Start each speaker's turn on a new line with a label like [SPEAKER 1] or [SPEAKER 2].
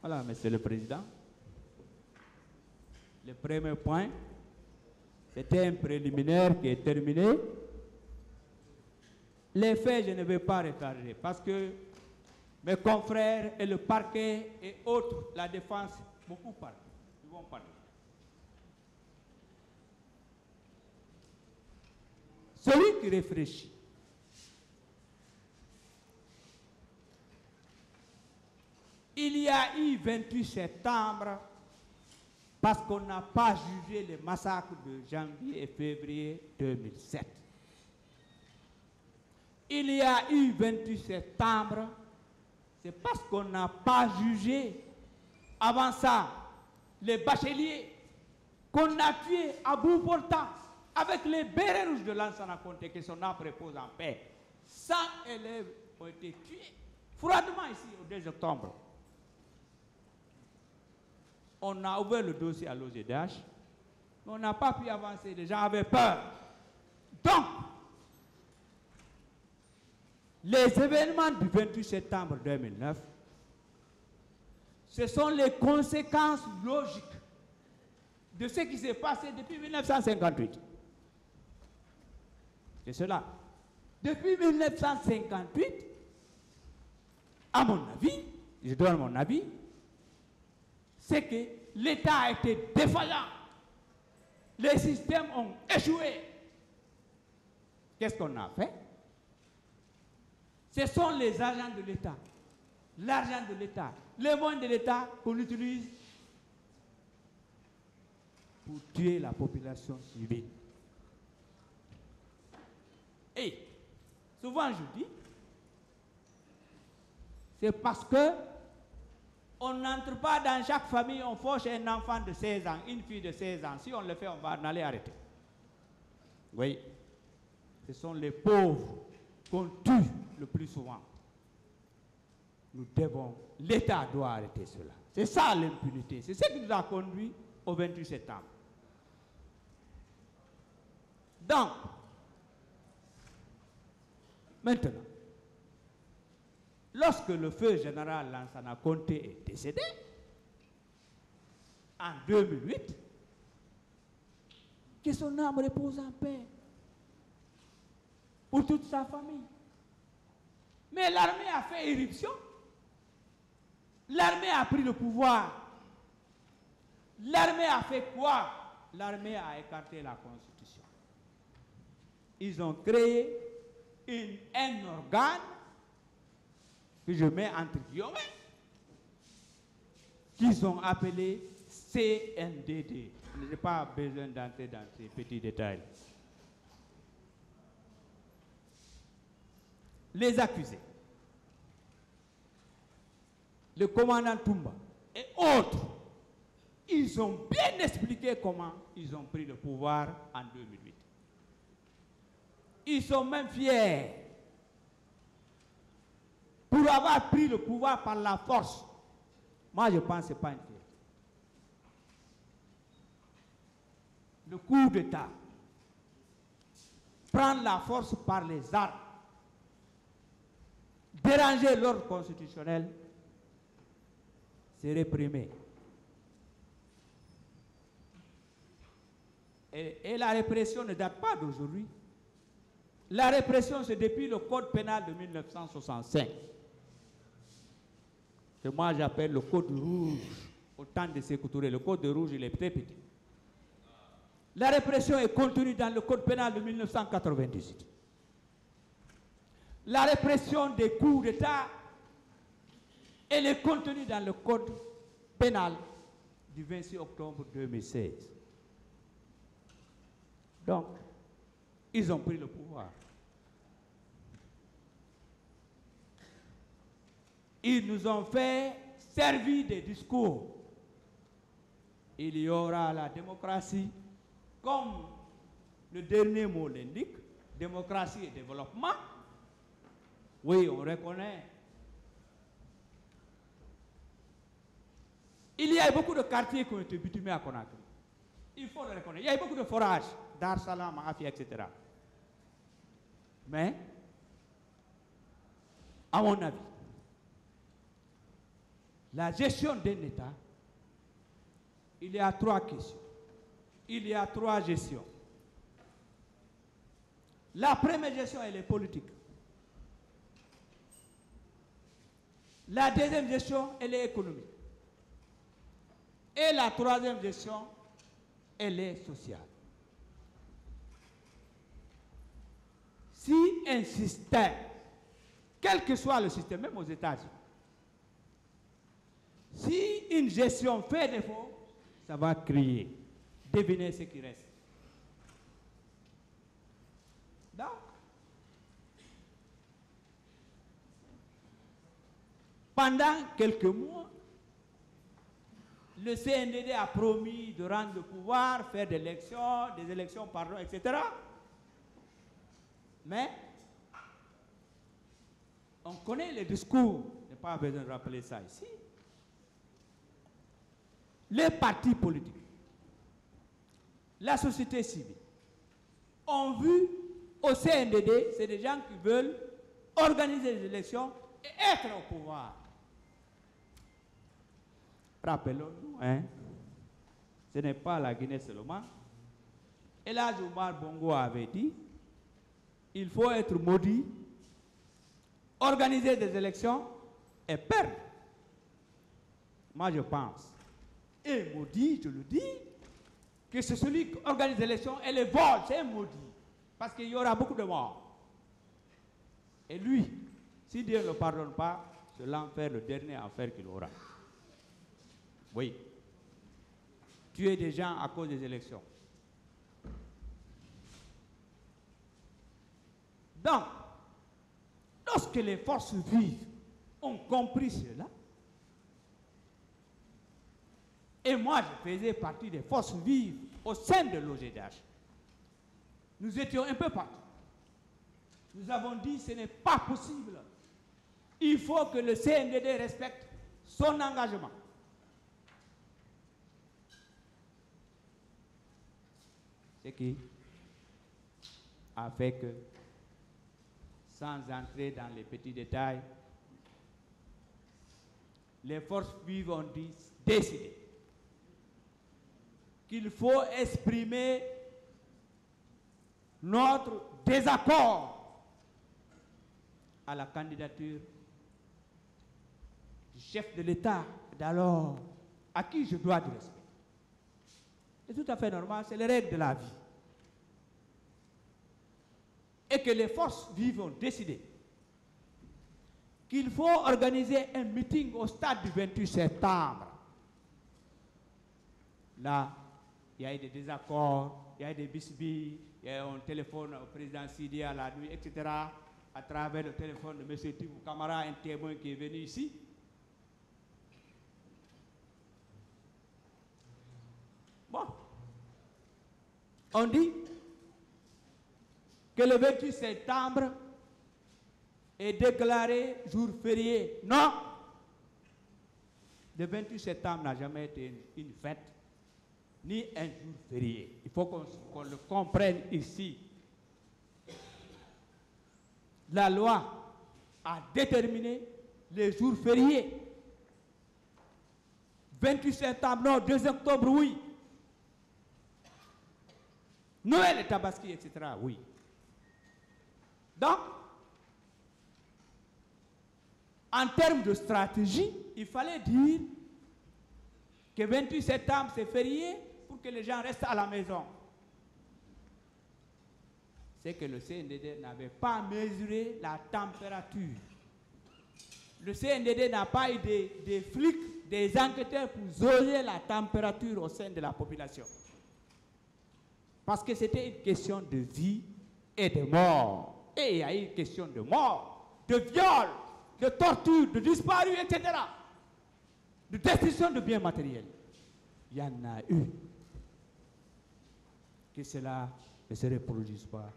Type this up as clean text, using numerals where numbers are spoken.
[SPEAKER 1] Voilà, Monsieur le Président. Le premier point, c'était un préliminaire qui est terminé. Les faits, je ne vais pas retarder parce que mes confrères et le parquet et autres, la défense, beaucoup parlent. Ils vont parler. Celui qui réfléchit, il y a eu 28 septembre parce qu'on n'a pas jugé les massacres de janvier et février 2007. Il y a eu 28 septembre, c'est parce qu'on n'a pas jugé avant ça les bacheliers qu'on a tués à bout portant avec les bérets rouges de Lansana Conté que son âme repose en paix. 100 élèves ont été tués froidement ici au 2 octobre. On a ouvert le dossier à l'OGDH, mais on n'a pas pu avancer. Les gens avaient peur. Donc, les événements du 28 septembre 2009, ce sont les conséquences logiques de ce qui s'est passé depuis 1958. C'est cela. Depuis 1958, à mon avis, je donne mon avis, c'est que l'État a été défaillant. Les systèmes ont échoué. Qu'est-ce qu'on a fait? Ce sont les agents de l'État, l'argent de l'État, les moyens de l'État qu'on utilise pour tuer la population civile. Et souvent je dis, c'est parce que on n'entre pas dans chaque famille, on force un enfant de 16 ans, une fille de 16 ans. Si on le fait, on va en aller arrêter. Oui, ce sont les pauvres qu'on tue le plus souvent. Nous devons, l'État doit arrêter cela. C'est ça l'impunité. C'est ce qui nous a conduit au 28 septembre. Donc, maintenant, lorsque le feu général Lansana Conté est décédé, en 2008, que son âme repose en paix pour toute sa famille. Mais l'armée a fait éruption. L'armée a pris le pouvoir. L'armée a fait quoi? L'armée a écarté la Constitution. Ils ont créé un organe que je mets entre guillemets, qu'ils ont appelé CNDD. Je n'ai pas besoin d'entrer dans ces petits détails. Les accusés, le commandant Toumba et autres, ils ont bien expliqué comment ils ont pris le pouvoir en 2008. Ils sont même fiers pour avoir pris le pouvoir par la force. Moi, je pense que ce n'est pas une fierté. Le coup d'État, prendre la force par les armes, déranger l'ordre constitutionnel, c'est réprimer. Et la répression ne date pas d'aujourd'hui. La répression, c'est depuis le Code pénal de 1965. Que moi j'appelle le Code rouge, au temps de Sékou Touré. Le Code rouge, il est très petit. La répression est contenue dans le Code pénal de 1998. La répression des coups d'État, elle est contenue dans le Code pénal du 26 octobre 2016. Donc, ils ont pris le pouvoir. Ils nous ont fait servir des discours. Il y aura la démocratie, comme le dernier mot l'indique, démocratie et développement. Oui, on reconnaît. Il y a beaucoup de quartiers qui ont été bitumés à Conakry. Il faut le reconnaître. Il y a beaucoup de forages, Dar Salam, Afia, etc. Mais, à mon avis, la gestion d'un État, il y a 3 questions. Il y a 3 gestions. La première gestion, elle est politique. La deuxième gestion, elle est économique. Et la troisième gestion, elle est sociale. Si un système, quel que soit le système, même aux États-Unis, si une gestion fait défaut, ça va crier. Devinez ce qui reste. Donc, pendant quelques mois, le CNDD a promis de rendre le pouvoir, faire des élections, etc. Mais, on connaît les discours, il n'y a pas besoin de rappeler ça ici. Les partis politiques, la société civile, ont vu au CNDD, c'est des gens qui veulent organiser des élections et être au pouvoir. Rappelons-nous, ce n'est pas la Guinée seulement. Et là, Omar Bongo avait dit, il faut être maudit, organiser des élections et perdre. Moi, je pense, et maudit, je le dis, que c'est celui qui organise les élections et les vote, c'est maudit. Parce qu'il y aura beaucoup de morts. Et lui, si Dieu ne le pardonne pas, c'est l'enfer, le dernier enfer qu'il aura. Oui. Tuer des gens à cause des élections. Donc, lorsque les forces vives ont compris cela, et moi je faisais partie des forces vives au sein de l'OGDH, nous étions un peu partout. Nous avons dit ce n'est pas possible. Il faut que le CNDD respecte son engagement. Ce qui a fait que, sans entrer dans les petits détails, les forces vives ont décidé qu'il faut exprimer notre désaccord à la candidature du chef de l'État d'alors, à qui je dois du respect. C'est tout à fait normal, c'est les règles de la vie. Et que les forces vives ont décidé qu'il faut organiser un meeting au stade du 28 septembre. Là, il y a eu des désaccords, il y a eu des bisbilles, il y a eu un téléphone au président Sidi à la nuit, etc. À travers le téléphone de M. Tibou Camara, un témoin qui est venu ici. Bon. On dit que le 28 septembre est déclaré jour férié. Non. Le 28 septembre n'a jamais été une fête, ni un jour férié. Il faut qu'on le comprenne ici. La loi a déterminé les jours fériés. 28 septembre, non, 2 octobre, oui. Noël et Tabaski, etc., oui. Donc, en termes de stratégie, il fallait dire que 28 septembre, c'est férié pour que les gens restent à la maison. C'est que le CNDD n'avait pas mesuré la température. Le CNDD n'a pas eu des flics, des enquêteurs pour jauger la température au sein de la population. Parce que c'était une question de vie et de mort. Et il y a eu une question de mort, de viol, de torture, de disparus, etc. De destruction de biens matériels. Il y en a eu. Que cela ne se reproduise pas